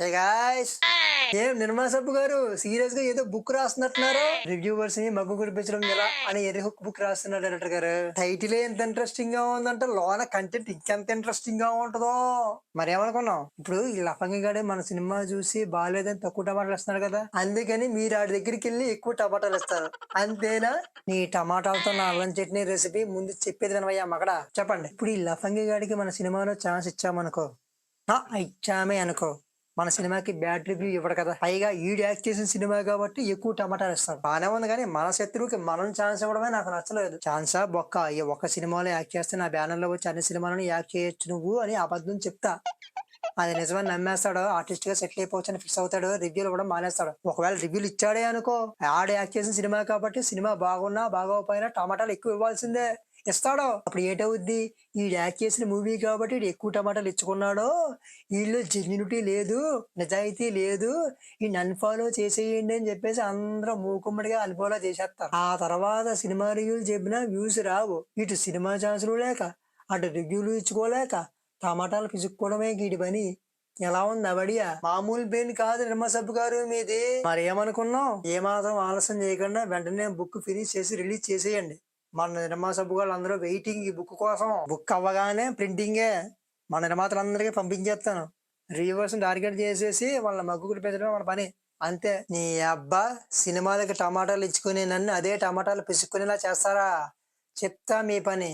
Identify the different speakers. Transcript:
Speaker 1: Hey guys, ఏం నిర్మలా సబ్బు గారు సీరియస్ గా ఏదో బుక్ రాస్తున్నట్టున్నారు. రివ్యూవర్స్ ని మగ్గు కుడిపించడం ఎలా అని ఎర్రి హుక్ బుక్ రాస్తున్నారు డైరెక్టర్ గారు. టైటిల్ ఎంత ఇంట్రెస్టింగ్ గా ఉందంటే లోన కంటెంట్ ఇంకెంత ఇంట్రెస్టింగ్ గా ఉంటుందో. మరేమనుకున్నాం, ఇప్పుడు ఈ లఫంగి గాడే మన సినిమా చూసి బాగాలేదని తక్కువ టమాటాలు ఇస్తున్నారు కదా, అందుకని మీరు ఆడి దగ్గరికి వెళ్ళి ఎక్కువ టమాటాలు ఇస్తారు అంతేనా? నీ టమాటాలతో నా అల్లం చట్నీ రెసిపీ ముందు చెప్పేది వినవయ్యా మగడా. చెప్పండి, ఇప్పుడు ఈ లఫంగి గాడికి మన సినిమాలో ఛాన్స్ ఇచ్చామనుకో, ఇచ్చామే అనుకో, మన సినిమాకి బ్యాడ్ రివ్యూ ఇవ్వడు కదా. పైగా ఈడు యాక్ట్ చేసిన సినిమా కాబట్టి ఎక్కువ టమాటాలు ఇస్తాడు. బానే ఉంది, కానీ మన శత్రువుకి మనం ఛాన్స్ ఇవ్వడమే నాకు నచ్చలేదు. ఛాన్సా బొక్క, ఈ ఒక్క సినిమాలో యాక్ట్ చేస్తే నా బ్యానర్ లో వచ్చి అన్ని సినిమాలను యాక్ట్ చేయొచ్చు నువ్వు అని అబద్ధం చెప్తా. అది నిజమని నమ్మేస్తాడు, ఆర్టిస్ట్ గా సెటిల్ అయిపోవచ్చు అని ఫిక్స్ అవుతాడు, రివ్యూలు కూడా మానేస్తాడు. ఒకవేళ రివ్యూలు ఇచ్చాడే అనుకో, ఆడు యాక్ట్ చేసిన సినిమా కాబట్టి సినిమా బాగున్నా బాగోకపోయినా టమాటాలు ఎక్కువ ఇవ్వాల్సిందే. ఇస్తాడు. అప్పుడు ఏటవుద్ది, ఈ యాక్ట్ చేసిన మూవీ కాబట్టి ఈడు ఎక్కువ టమాటాలు ఇచ్చుకున్నాడు, వీళ్ళు జెన్యునిటీ లేదు, నిజాయితీ లేదు, ఈ అన్ఫాలో చేసేయండి అని చెప్పేసి అందరూ మూకుమ్మడిగా అన్ఫాలో చేసేస్తారు. ఆ తర్వాత సినిమా రివ్యూలు చెప్పినా వ్యూస్ రావు. ఇటు సినిమా ఛాన్సులు లేక, అటు రివ్యూలు ఇచ్చుకోలేక, టమాటాలు పిసుక్కోవడమే వీడి పని. ఎలా ఉంది అవడియా? మామూలు పెయిన్ కాదు నిర్మా సబ్బు గారు మీది. మరి ఏమనుకున్నాం, ఏమాత్రం ఆలస్యం చేయకుండా వెంటనే బుక్ ఫినిష్ చేసి రిలీజ్ చేసేయండి. మన నిర్మా సబ్బు గారు అందరూ వెయిటింగ్ ఈ బుక్ కోసం. బుక్ అవ్వగానే ప్రింటింగే మన నిర్మాతలందరికీ పంపించేస్తాను. రివ్యూవర్స్ టార్గెట్ చేసేసి వాళ్ళ మగ్గులు పెంచడం మన పని. అంతే. నీ అబ్బా, సినిమాలకి టమాటాలు ఇచ్చుకునే నన్ను అదే టమాటాలు పిసుక్కునేలా చేస్తారా? చెప్తా మీ పని.